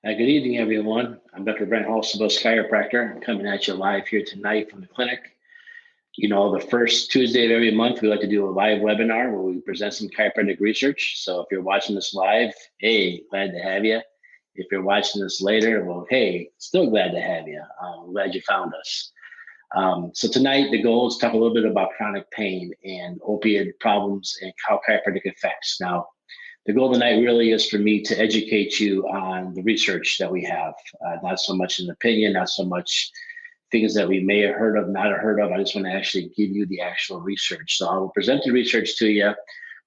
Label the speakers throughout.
Speaker 1: Good evening, everyone. I'm Dr. Brent Hulsebus, chiropractor. I'm coming at you live here tonight from the clinic. You know, the first Tuesday of every month, we like to do a live webinar where we present some chiropractic research. So if you're watching this live, hey, glad to have you. If you're watching this later, well, hey, still glad to have you. I'm glad you found us. So tonight, the goal is to talk a little bit about chronic pain and opioid problems and how chiropractic affects. Now, the goal tonight really is for me to educate you on the research that we have, not so much an opinion, not so much things that we may have heard of, not have heard of. I just want to actually give you the actual research. So I will present the research to you.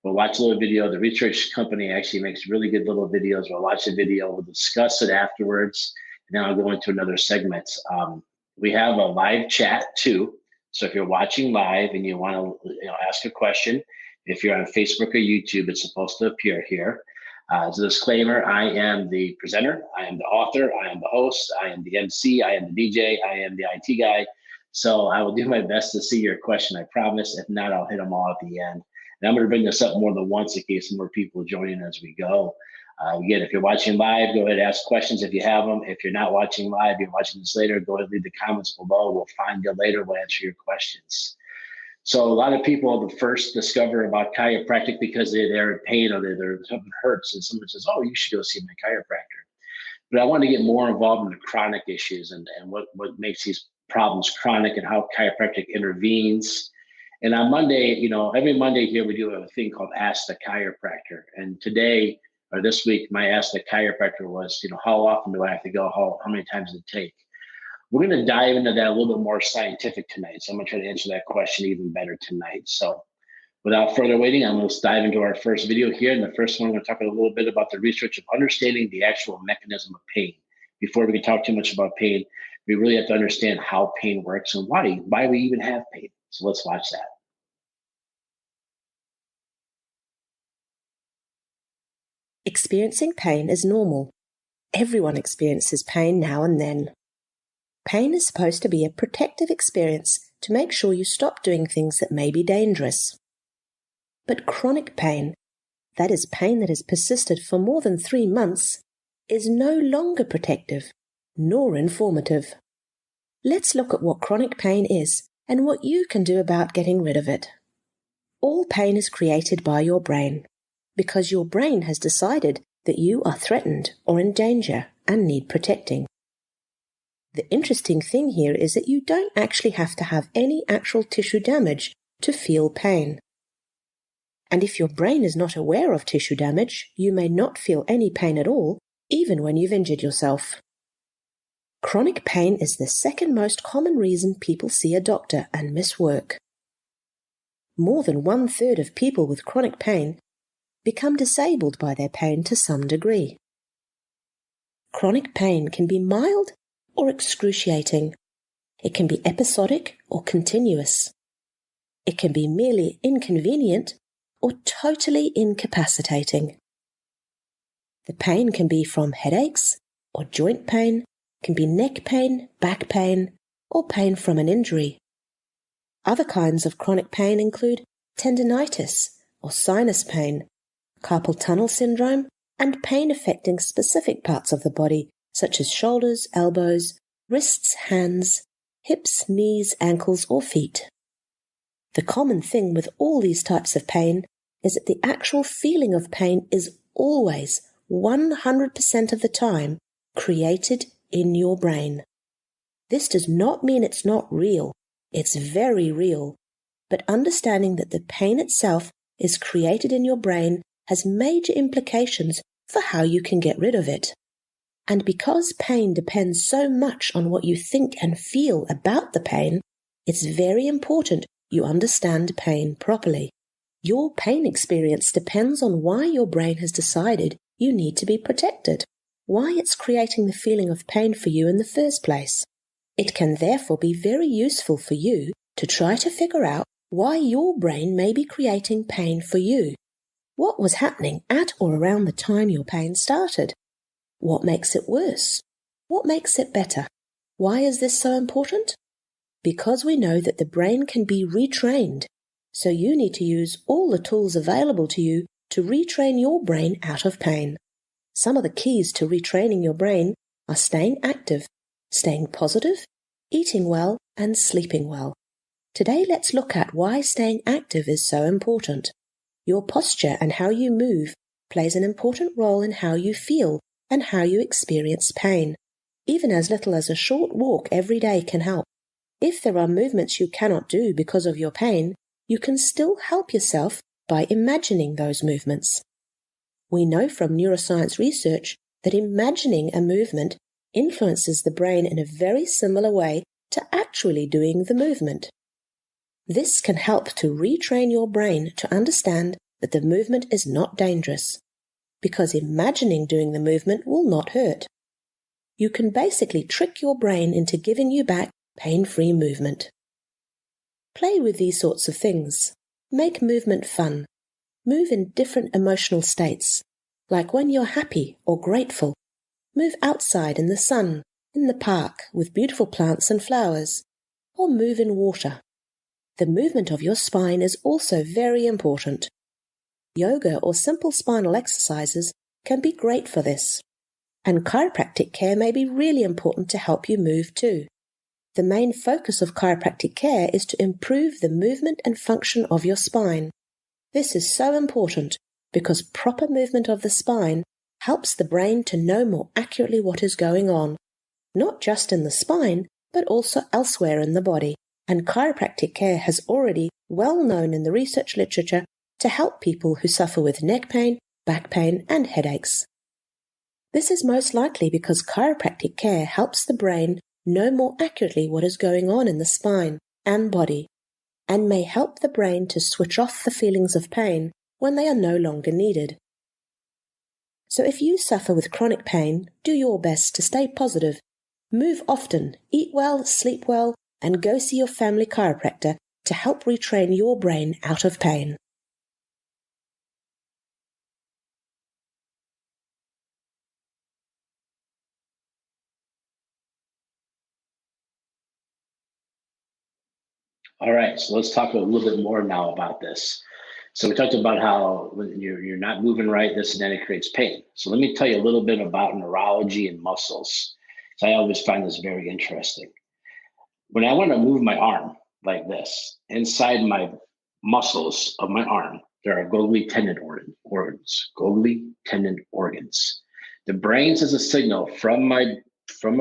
Speaker 1: We'll watch a little video. The research company actually makes really good little videos. We'll watch the video. We'll discuss it afterwards. And then I'll go into another segment. We have a live chat too. So if you're watching live and you want to ask a question, if you're on Facebook or YouTube, it's supposed to appear here. As a disclaimer, I am the presenter, I am the author, I am the host, I am the MC, I am the DJ, I am the IT guy. So I will do my best to see your question, I promise. If not, I'll hit them all at the end. And I'm going to bring this up more than once in case more people join as we go. Again, if you're watching live, go ahead and ask questions if you have them. If you're not watching live, you're watching this later, go ahead and leave the comments below. We'll find you later. We'll answer your questions. So a lot of people first discover about chiropractic because they're in pain or something hurts, and someone says, "Oh, you should go see my chiropractor." But I want to get more involved in the chronic issues and what makes these problems chronic and how chiropractic intervenes. And on Monday, every Monday here we do a thing called Ask the Chiropractor. And today or this week, my Ask the Chiropractor was, how often do I have to go? How many times does it take? We're going to dive into that a little bit more scientific tonight. So I'm going to try to answer that question even better tonight. So without further waiting, I'm going to dive into our first video here. And the first one, I'm going to talk a little bit about the research of understanding the actual mechanism of pain. Before we can talk too much about pain, we really have to understand how pain works and why we even have pain. So let's watch that.
Speaker 2: Experiencing pain is normal. Everyone experiences pain now and then. Pain is supposed to be a protective experience to make sure you stop doing things that may be dangerous. But chronic pain, that is pain that has persisted for more than 3 months, is no longer protective nor informative. Let's look at what chronic pain is and what you can do about getting rid of it. All pain is created by your brain because your brain has decided that you are threatened or in danger and need protecting. The interesting thing here is that you don't actually have to have any actual tissue damage to feel pain. And if your brain is not aware of tissue damage, you may not feel any pain at all, even when you've injured yourself. Chronic pain is the second most common reason people see a doctor and miss work. More than 1/3 of people with chronic pain become disabled by their pain to some degree. Chronic pain can be mild or excruciating. It can be episodic or continuous. It can be merely inconvenient or totally incapacitating. The pain can be from headaches or joint pain, can be neck pain, back pain, or pain from an injury. Other kinds of chronic pain include tendinitis or sinus pain, carpal tunnel syndrome, and pain affecting specific parts of the body, such as shoulders, elbows, wrists, hands, hips, knees, ankles, or feet. The common thing with all these types of pain is that the actual feeling of pain is always, 100% of the time, created in your brain. This does not mean it's not real. It's very real. But understanding that the pain itself is created in your brain has major implications for how you can get rid of it. And because pain depends so much on what you think and feel about the pain, it's very important you understand pain properly. Your pain experience depends on why your brain has decided you need to be protected, why it's creating the feeling of pain for you in the first place. It can therefore be very useful for you to try to figure out why your brain may be creating pain for you. What was happening at or around the time your pain started? What makes it worse? What makes it better? Why is this so important? Because we know that the brain can be retrained, so you need to use all the tools available to you to retrain your brain out of pain. Some of the keys to retraining your brain are staying active, staying positive, eating well, and sleeping well. Today, let's look at why staying active is so important. Your posture and how you move plays an important role in how you feel and how you experience pain. Even as little as a short walk every day can help. If there are movements you cannot do because of your pain, you can still help yourself by imagining those movements. We know from neuroscience research that imagining a movement influences the brain in a very similar way to actually doing the movement. This can help to retrain your brain to understand that the movement is not dangerous, because imagining doing the movement will not hurt. You can basically trick your brain into giving you back pain-free movement. Play with these sorts of things. Make movement fun. Move in different emotional states, like when you're happy or grateful. Move outside in the sun, in the park with beautiful plants and flowers, or move in water. The movement of your spine is also very important. Yoga or simple spinal exercises can be great for this. And chiropractic care may be really important to help you move too. The main focus of chiropractic care is to improve the movement and function of your spine. This is so important because proper movement of the spine helps the brain to know more accurately what is going on, not just in the spine, but also elsewhere in the body. And chiropractic care has already well known in the research literature to help people who suffer with neck pain, back pain, and headaches. This is most likely because chiropractic care helps the brain know more accurately what is going on in the spine and body, and may help the brain to switch off the feelings of pain when they are no longer needed. So if you suffer with chronic pain, do your best to stay positive, move often, eat well, sleep well, and go see your family chiropractor to help retrain your brain out of pain.
Speaker 1: All right, so let's talk a little bit more now about this. So we talked about how when you're not moving right, this and then it creates pain. So let me tell you a little bit about neurology and muscles. So I always find this very interesting. When I want to move my arm like this, inside my muscles of my arm, there are Golgi tendon organs. Golgi tendon organs. The brain sends a signal from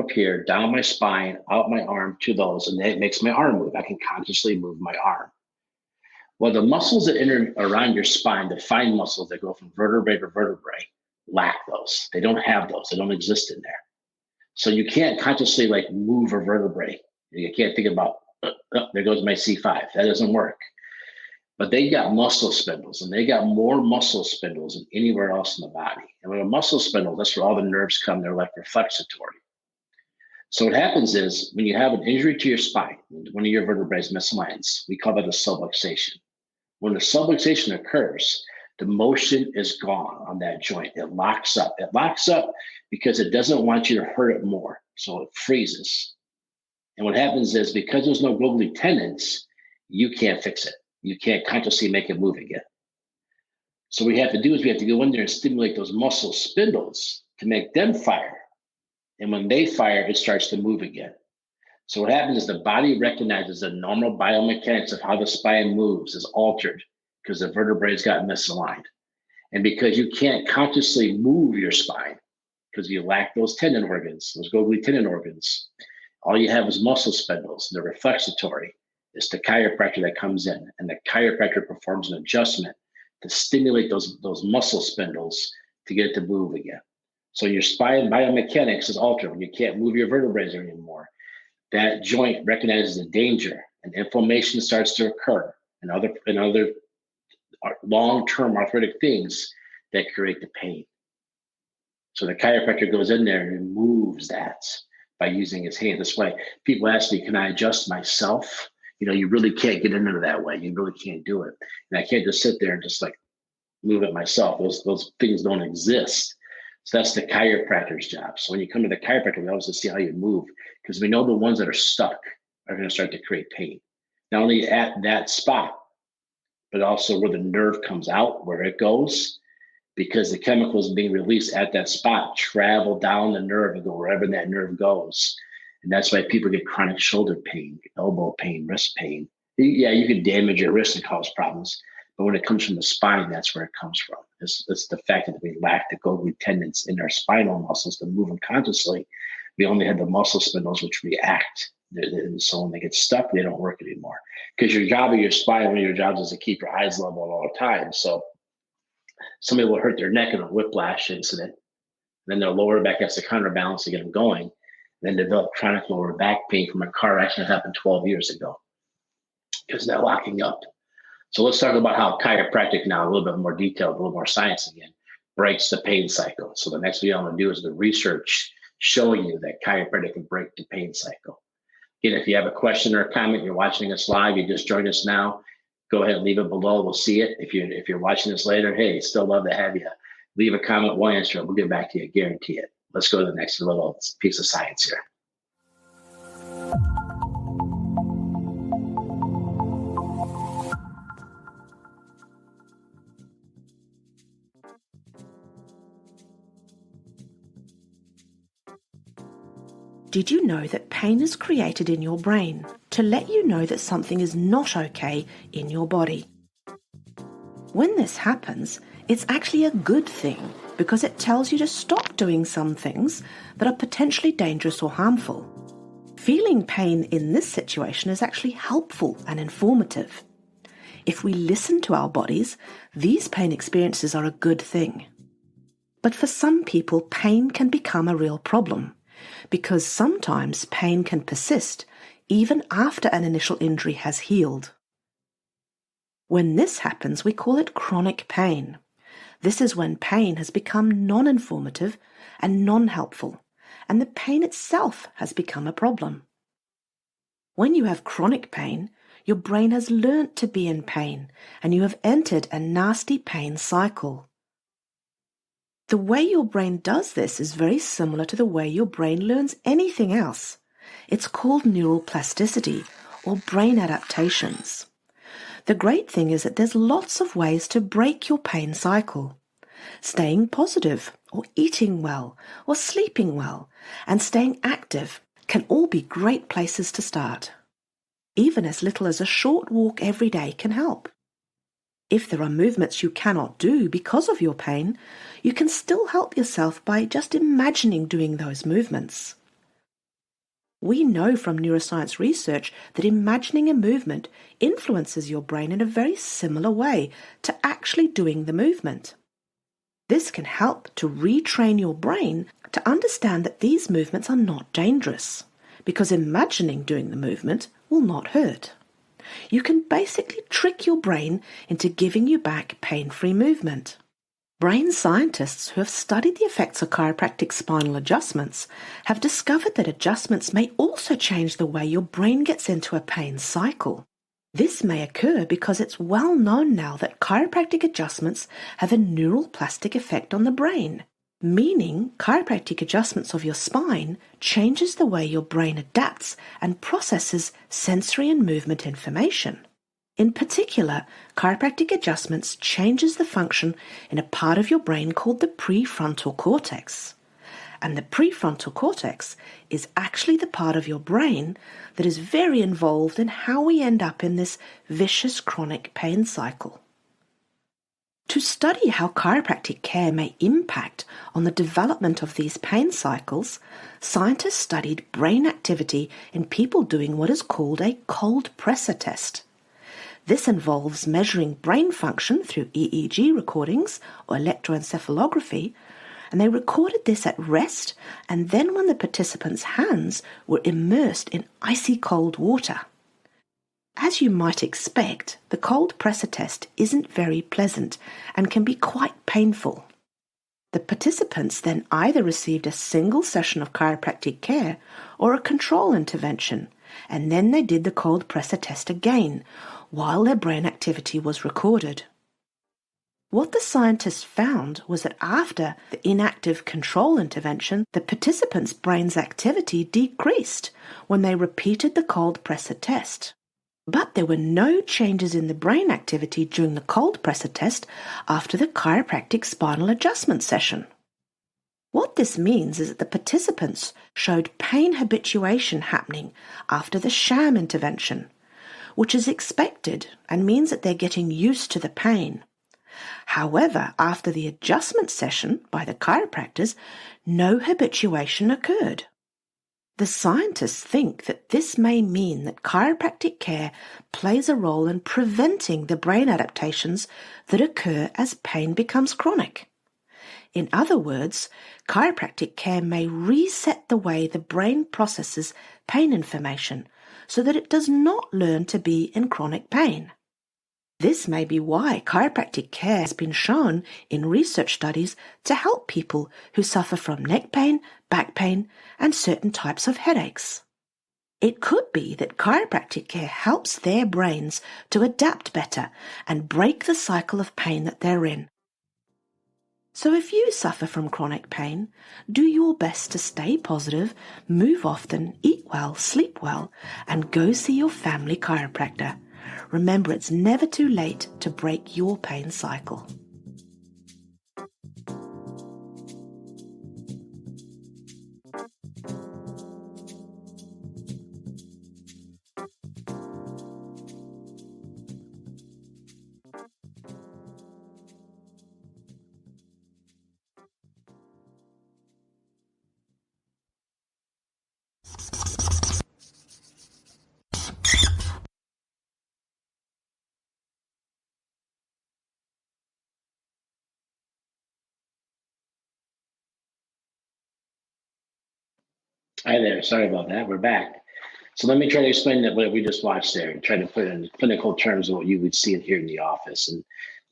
Speaker 1: up here, down my spine, out my arm to those, and it makes my arm move. I can consciously move my arm. Well, the muscles that enter around your spine, the fine muscles that go from vertebrae to vertebrae, lack those. They don't have those. They don't exist in there. So you can't consciously like move a vertebrae. You can't think about, there goes my C5. That doesn't work. But they got muscle spindles, and they got more muscle spindles than anywhere else in the body. And with a muscle spindle, that's where all the nerves come. They're like reflexatory. So what happens is when you have an injury to your spine, one of your vertebrae is misaligns, we call that a subluxation. When the subluxation occurs, the motion is gone on that joint. It locks up. It locks up because it doesn't want you to hurt it more. So it freezes. And what happens is because there's no Golgi tendons, you can't fix it. You can't consciously make it move again. So what we have to do is we have to go in there and stimulate those muscle spindles to make them fire. And when they fire, it starts to move again. So what happens is the body recognizes the normal biomechanics of how the spine moves is altered because the vertebrae got misaligned. And because you can't consciously move your spine because you lack those tendon organs, those Golgi tendon organs, all you have is muscle spindles. They're reflexatory. It's the chiropractor that comes in, and the chiropractor performs an adjustment to stimulate those muscle spindles to get it to move again. So your spine biomechanics is altered when you can't move your vertebrae anymore. That joint recognizes the danger, and inflammation starts to occur, and other long-term arthritic things that create the pain. So the chiropractor goes in there and removes that by using his hand. That's why people ask me, can I adjust myself? You know, you really can't get into that way. You really can't do it. And I can't just sit there and just like move it myself. Those things don't exist. So that's the chiropractor's job. So when you come to the chiropractor, we always see how you move because we know the ones that are stuck are going to start to create pain. Not only at that spot, but also where the nerve comes out, where it goes, because the chemicals being released at that spot travel down the nerve and go wherever that nerve goes. And that's why people get chronic shoulder pain, elbow pain, wrist pain. Yeah, you can damage your wrist and cause problems. But when it comes from the spine, that's where it comes from. It's the fact that we lack the Golgi tendons in our spinal muscles to move them consciously. We only have the muscle spindles which react. And so when they get stuck, they don't work anymore. Because your job of your spine, one of your jobs is to keep your eyes level at all times. So somebody will hurt their neck in a whiplash incident. Then their lower back has to counterbalance to get them going. Then develop chronic lower back pain from a car accident that happened 12 years ago because they're locking up. So let's talk about how chiropractic now, a little bit more detailed, a little more science again, breaks the pain cycle. So the next video I'm going to do is the research showing you that chiropractic can break the pain cycle. Again, if you have a question or a comment, you're watching us live, you just joined us now, go ahead and leave it below. We'll see it. If you're watching this later, hey, still love to have you. Leave a comment, we'll answer it. We'll get back to you, guarantee it. Let's go to the next little piece of science here.
Speaker 2: Did you know that pain is created in your brain to let you know that something is not okay in your body? When this happens, it's actually a good thing because it tells you to stop doing some things that are potentially dangerous or harmful. Feeling pain in this situation is actually helpful and informative. If we listen to our bodies, these pain experiences are a good thing. But for some people, pain can become a real problem, because sometimes pain can persist even after an initial injury has healed. When this happens, we call it chronic pain. This is when pain has become non-informative and non-helpful, and the pain itself has become a problem. When you have chronic pain, your brain has learnt to be in pain, and you have entered a nasty pain cycle. The way your brain does this is very similar to the way your brain learns anything else. It's called neural plasticity, or brain adaptations. The great thing is that there's lots of ways to break your pain cycle. Staying positive, or eating well, or sleeping well, and staying active can all be great places to start. Even as little as a short walk every day can help. If there are movements you cannot do because of your pain, you can still help yourself by just imagining doing those movements. We know from neuroscience research that imagining a movement influences your brain in a very similar way to actually doing the movement. This can help to retrain your brain to understand that these movements are not dangerous, because imagining doing the movement will not hurt. You can basically trick your brain into giving you back pain-free movement. Brain scientists who have studied the effects of chiropractic spinal adjustments have discovered that adjustments may also change the way your brain gets into a pain cycle. This may occur because it's well known now that chiropractic adjustments have a neural plastic effect on the brain, meaning chiropractic adjustments of your spine changes the way your brain adapts and processes sensory and movement information. In particular, chiropractic adjustments changes the function in a part of your brain called the prefrontal cortex. And the prefrontal cortex is actually the part of your brain that is very involved in how we end up in this vicious chronic pain cycle. To study how chiropractic care may impact on the development of these pain cycles, scientists studied brain activity in people doing what is called a cold pressor test. This involves measuring brain function through EEG recordings or electroencephalography, and they recorded this at rest and then when the participants' hands were immersed in icy cold water. As you might expect, the cold pressor test isn't very pleasant and can be quite painful. The participants then either received a single session of chiropractic care or a control intervention, and then they did the cold pressor test again while their brain activity was recorded. What the scientists found was that after the inactive control intervention, the participants' brain's activity decreased when they repeated the cold pressor test. But there were no changes in the brain activity during the cold pressor test after the chiropractic spinal adjustment session. What this means is that the participants showed pain habituation happening after the sham intervention, which is expected and means that they're getting used to the pain. However, after the adjustment session by the chiropractors, no habituation occurred. The scientists think that this may mean that chiropractic care plays a role in preventing the brain adaptations that occur as pain becomes chronic. In other words, chiropractic care may reset the way the brain processes pain information so that it does not learn to be in chronic pain. This may be why chiropractic care has been shown in research studies to help people who suffer from neck pain, back pain, and certain types of headaches. It could be that chiropractic care helps their brains to adapt better and break the cycle of pain that they're in. So if you suffer from chronic pain, do your best to stay positive, move often, eat well, sleep well, and go see your family chiropractor. Remember, it's never too late to break your pain cycle.
Speaker 1: Hi there. Sorry about that. We're back. So let me try to explain that what we just watched there and try to put it in clinical terms of what you would see and hear in the office and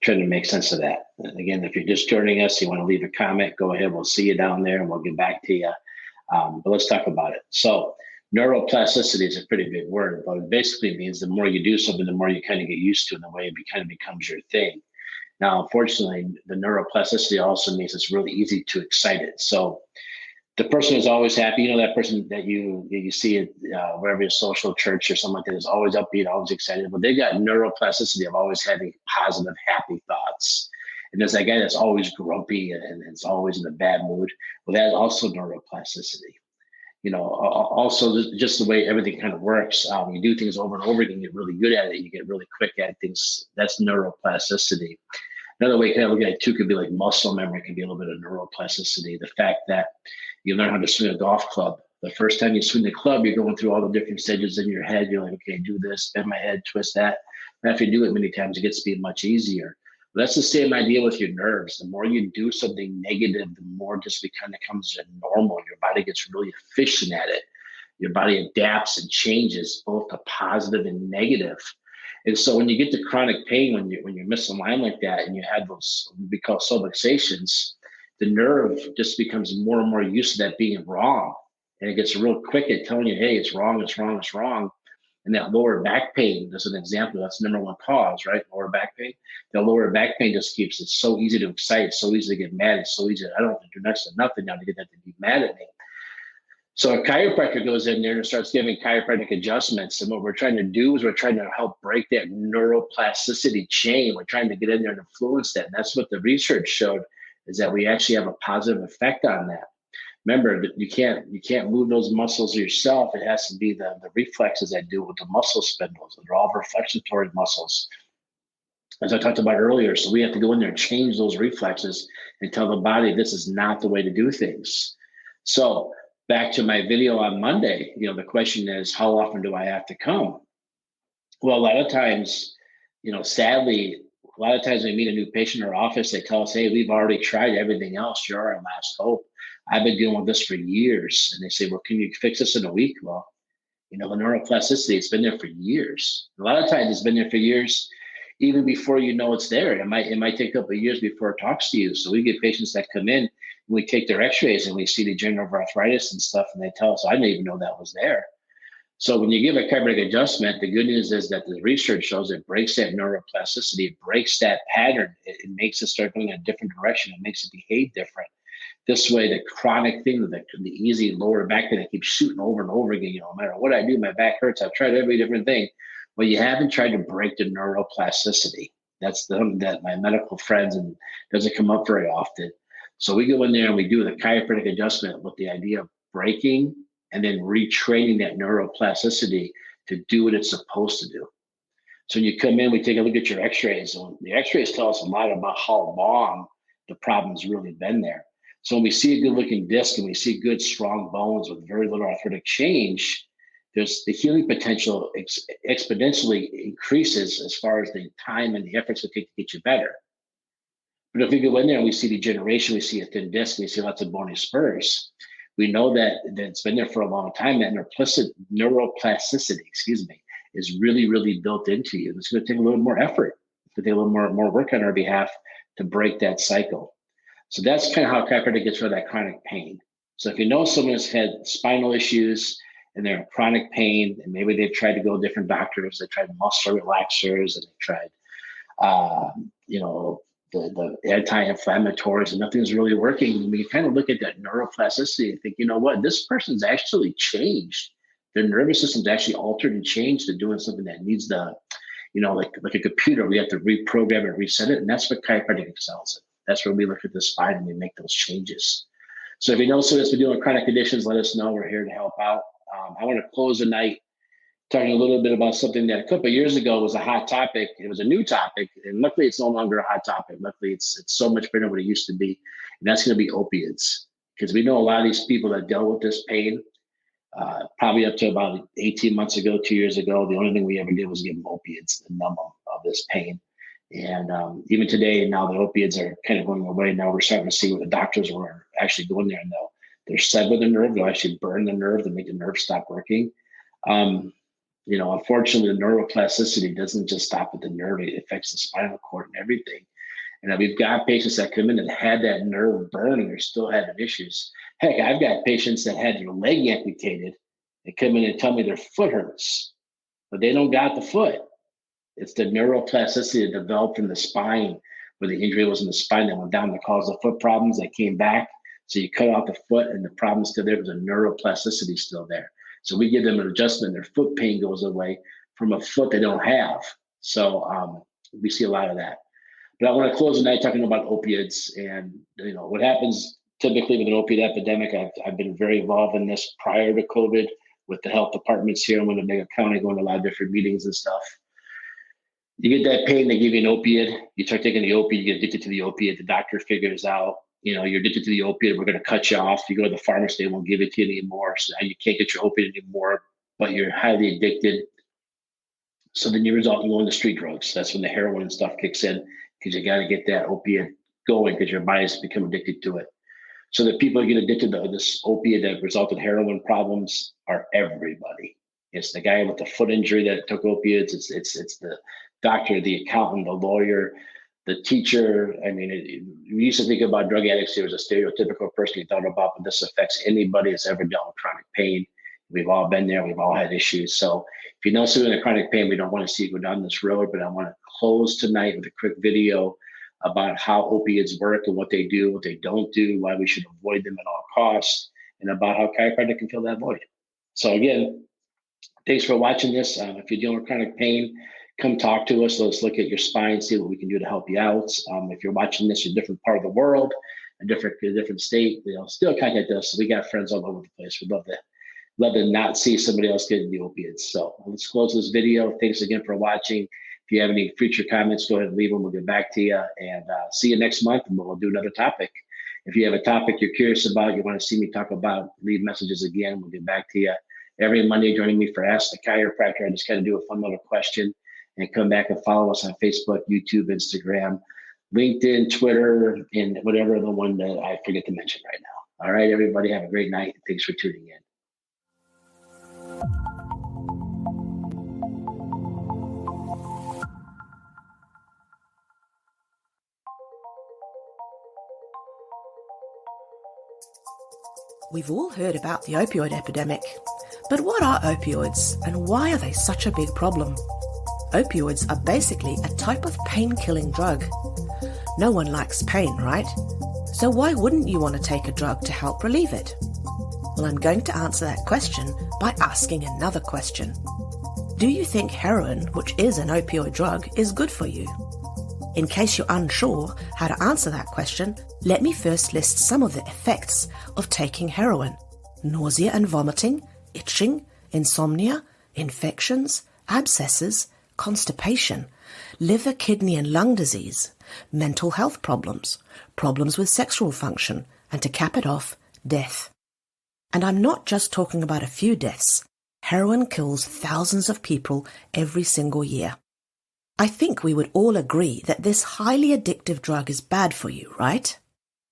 Speaker 1: try to make sense of that. And again, if you're just joining us, you want to leave a comment, go ahead. We'll see you down there and we'll get back to you. But let's talk about it. So neuroplasticity is a pretty big word, but it basically means the more you do something, the more you kind of get used to it, and the way it kind of becomes your thing. Now, unfortunately, the neuroplasticity also means it's really easy to excite it. So the person is always happy. You know, that person that you see at wherever your social church or something like that is always upbeat, always excited. But they got neuroplasticity of always having positive, happy thoughts. And there's that guy that's always grumpy and it's always in a bad mood. Well, that's also neuroplasticity. You know, also just the way everything kind of works. You do things over and over again, you get really good at it. You get really quick at things. That's neuroplasticity. Another way kind of look at it too could be like muscle memory, can be a little bit of neuroplasticity. The fact that you learn how to swing a golf club. The first time you swing the club, you're going through all the different stages in your head. You're like, okay, do this, bend my head, twist that. And after you do it many times, it gets to be much easier. But that's the same idea with your nerves. The more you do something negative, the more it just becomes normal. Your body gets really efficient at it. Your body adapts and changes both to positive and negative. And so when you get to chronic pain, when you're misaligned like that, and you have those we call subluxations, the nerve just becomes more and more used to that being wrong, and it gets real quick at telling you, "Hey, it's wrong, it's wrong, it's wrong." And that lower back pain, as an example, that's the number one cause, right? Lower back pain. The lower back pain just keeps it so easy to excite, it's so easy to get mad, it's so easy. I don't have to do next to nothing now to get that to be mad at me. So a chiropractor goes in there and starts giving chiropractic adjustments. And what we're trying to do is we're trying to help break that neuroplasticity chain. We're trying to get in there and influence that. And that's what the research showed, is that we actually have a positive effect on that. Remember that you can't move those muscles yourself. It has to be the reflexes that do it with the muscle spindles. They're all reflexatory muscles, as I talked about earlier. So we have to go in there and change those reflexes and tell the body this is not the way to do things. So back to my video on Monday, the question is, how often do I have to come? Well, a lot of times, sadly, a lot of times when we meet a new patient in our office, they tell us, hey, we've already tried everything else. You're our last hope. I've been dealing with this for years. And they say, well, can you fix this in a week? Well, the neuroplasticity, it's been there for years. A lot of times it's been there for years, even before you know it's there. It might take a couple of years before it talks to you. So we get patients that come in, and we take their x-rays and we see degenerative arthritis and stuff, and they tell us, I didn't even know that was there. So when you give a chiropractic adjustment, the good news is that the research shows it breaks that neuroplasticity, it breaks that pattern. It makes it start going in a different direction. It makes it behave different. This way, the chronic thing, the easy lower back pain that keeps shooting over and over again, no matter what I do, my back hurts. I've tried every different thing. Well, you haven't tried to break the neuroplasticity. That's that my medical friends and doesn't come up very often. So we go in there and we do the chiropractic adjustment with the idea of breaking and then retraining that neuroplasticity to do what it's supposed to do. So when you come in, we take a look at your x-rays. And the x-rays tell us a lot about how long the problem's really been there. So when we see a good looking disc and we see good strong bones with very little arthritic change, there's the healing potential exponentially increases as far as the time and the efforts it takes to get you better. But if we go in there and we see degeneration, we see a thin disc, we see lots of bony spurs, we know that it's been there for a long time. That neuroplasticity, is really, really built into you. It's going to take a little more effort. It's going to take a little more work on our behalf to break that cycle. So that's kind of how chiropractic gets rid of that chronic pain. So if you know someone has had spinal issues and they're in chronic pain, and maybe they've tried to go to different doctors, they tried muscle relaxers, and they tried, the anti-inflammatories, and nothing's really working. We kind of look at that neuroplasticity and think, you know what, this person's actually changed. Their nervous system's actually altered and changed to doing something that needs like a computer, we have to reprogram and reset it. And that's what chiropractic excels in. That's where we look at the spine and we make those changes. So if you know someone that's been doing chronic conditions, let us know. We're here to help out. I want to close the night talking a little bit about something that a couple of years ago was a hot topic. It was a new topic, and luckily it's no longer a hot topic. Luckily it's so much better than what it used to be, and that's going to be opioids. Because we know a lot of these people that dealt with this pain, probably up to about 18 months ago, 2 years ago, the only thing we ever did was give them opiates to numb them of this pain. And even today, now the opiates are kind of going away. Now we're starting to see what the doctors were actually going there, and they're sever the nerve. They'll actually burn the nerve to make the nerve stop working. Unfortunately, the neuroplasticity doesn't just stop at the nerve. It affects the spinal cord and everything. And we've got patients that come in and had that nerve burn and they're still having issues. Heck, I've got patients that had their leg amputated and come in and tell me their foot hurts, but they don't got the foot. It's the neuroplasticity that developed in the spine, where the injury was in the spine that went down that caused the foot problems that came back. So you cut out the foot and the problem's still there because the neuroplasticity still there. So we give them an adjustment, their foot pain goes away from a foot they don't have. So we see a lot of that. But I want to close the night talking about opioids and what happens typically with an opioid epidemic. I've been very involved in this prior to COVID with the health departments here in Winnebago County, going to a lot of different meetings and stuff. You get that pain, they give you an opiate. You start taking the opiate, you get addicted to the opiate. The doctor figures out, you're addicted to the opiate. We're going to cut you off. You go to the pharmacy, they won't give it to you anymore. So now you can't get your opiate anymore, but you're highly addicted. So then you result in going to street drugs. That's when the heroin and stuff kicks in, because you got to get that opiate going because your body's become addicted to it. So the people who get addicted to this opiate that result in heroin problems are everybody. It's the guy with the foot injury that took opiates. It's the doctor, the accountant, the lawyer, the teacher. I mean, we used to think about drug addicts. There was a stereotypical person you thought about, but this affects anybody that's ever dealt with chronic pain. We've all been there. We've all had issues. So if you know someone in chronic pain, we don't want to see you go down this road, but I want to close tonight with a quick video about how opiates work and what they do, what they don't do, why we should avoid them at all costs, and about how chiropractic can fill that void. So again, thanks for watching this. If you're dealing with chronic pain, come talk to us. Let's look at your spine, see what we can do to help you out. If you're watching this in a different part of the world, a different state, still contact us. We got friends all over the place. We'd love to not see somebody else getting the opiates. So let's close this video. Thanks again for watching. If you have any future comments, go ahead and leave them. We'll get back to you, and see you next month, and we'll do another topic. If you have a topic you're curious about, you want to see me talk about, leave messages again. We'll get back to you. Every Monday, joining me for Ask the Chiropractor. I just kind of do a fun little question and come back and follow us on Facebook, YouTube, Instagram, LinkedIn, Twitter, and whatever the one that I forget to mention right now. All right, everybody, have a great night. Thanks for tuning in.
Speaker 2: We've all heard about the opioid epidemic. But what are opioids, and why are they such a big problem? Opioids are basically a type of pain-killing drug. No one likes pain, right? So why wouldn't you want to take a drug to help relieve it? Well, I'm going to answer that question by asking another question. Do you think heroin, which is an opioid drug, is good for you? In case you're unsure how to answer that question, let me first list some of the effects of taking heroin: nausea and vomiting, itching, insomnia, infections, abscesses, constipation, liver, kidney and lung disease, mental health problems, problems with sexual function, and to cap it off, death. And I'm not just talking about a few deaths. Heroin kills thousands of people every single year. I think we would all agree that this highly addictive drug is bad for you, right?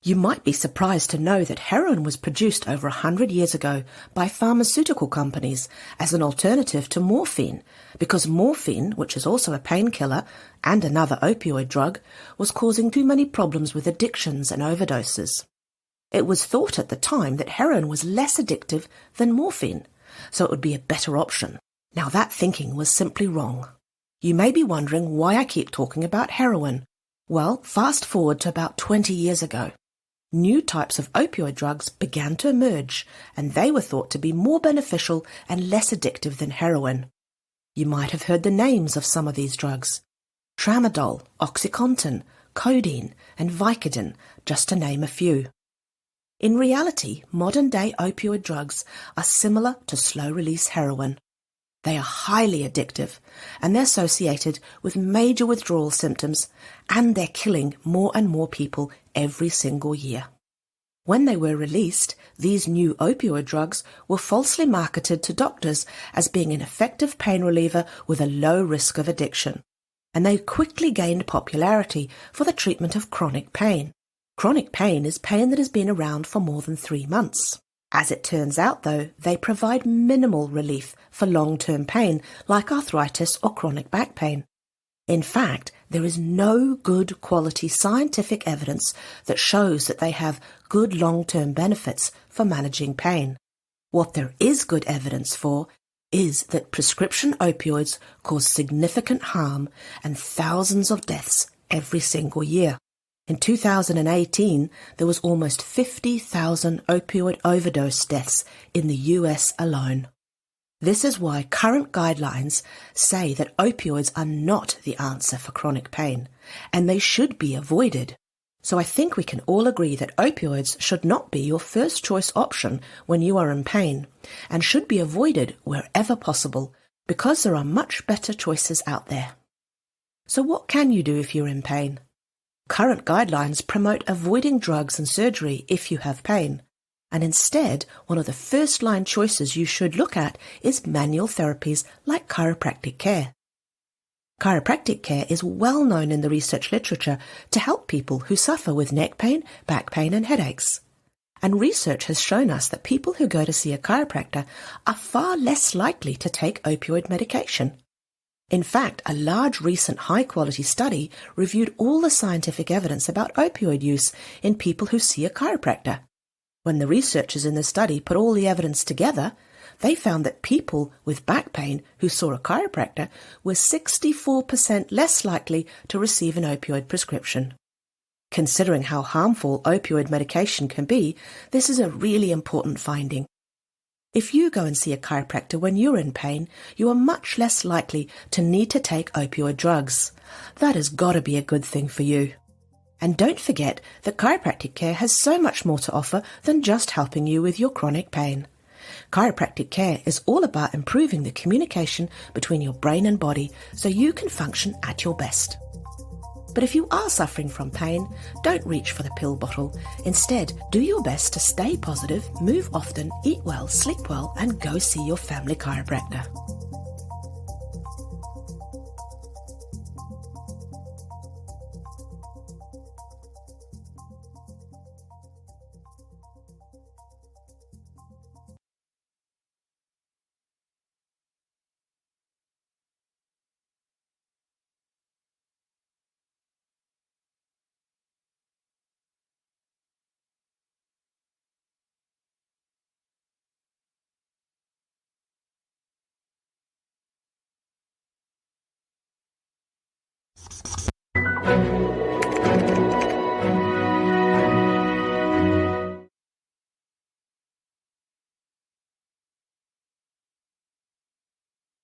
Speaker 2: You might be surprised to know that heroin was produced over 100 years ago by pharmaceutical companies as an alternative to morphine, because morphine, which is also a painkiller and another opioid drug, was causing too many problems with addictions and overdoses. It was thought at the time that heroin was less addictive than morphine, so it would be a better option. Now that thinking was simply wrong. You may be wondering why I keep talking about heroin. Well, fast forward to about 20 years ago. New types of opioid drugs began to emerge, and they were thought to be more beneficial and less addictive than heroin. You might have heard the names of some of these drugs: Tramadol, OxyContin, codeine, and Vicodin, just to name a few. In reality, modern-day opioid drugs are similar to slow-release heroin. They are highly addictive, and they're associated with major withdrawal symptoms, and they're killing more and more people every single year. When they were released, these new opioid drugs were falsely marketed to doctors as being an effective pain reliever with a low risk of addiction, and they quickly gained popularity for the treatment of chronic pain. Chronic pain is pain that has been around for more than 3 months. As it turns out, though, they provide minimal relief for long-term pain like arthritis or chronic back pain. In fact, there is no good quality scientific evidence that shows that they have good long-term benefits for managing pain. What there is good evidence for is that prescription opioids cause significant harm and thousands of deaths every single year. In 2018, there was almost 50,000 opioid overdose deaths in the US alone. This is why current guidelines say that opioids are not the answer for chronic pain, and they should be avoided. So I think we can all agree that opioids should not be your first choice option when you are in pain, and should be avoided wherever possible, because there are much better choices out there. So what can you do if you're in pain? Current guidelines promote avoiding drugs and surgery if you have pain, and instead, one of the first-line choices you should look at is manual therapies like chiropractic care. Chiropractic care is well known in the research literature to help people who suffer with neck pain, back pain, and headaches. And research has shown us that people who go to see a chiropractor are far less likely to take opioid medication. In fact, a large recent high-quality study reviewed all the scientific evidence about opioid use in people who see a chiropractor. When the researchers in the study put all the evidence together, they found that people with back pain who saw a chiropractor were 64% less likely to receive an opioid prescription. Considering how harmful opioid medication can be, this is a really important finding. If you go and see a chiropractor when you're in pain, you are much less likely to need to take opioid drugs. That has got to be a good thing for you. And don't forget that chiropractic care has so much more to offer than just helping you with your chronic pain. Chiropractic care is all about improving the communication between your brain and body so you can function at your best. But if you are suffering from pain, don't reach for the pill bottle. Instead, do your best to stay positive, move often, eat well, sleep well, and go see your family chiropractor.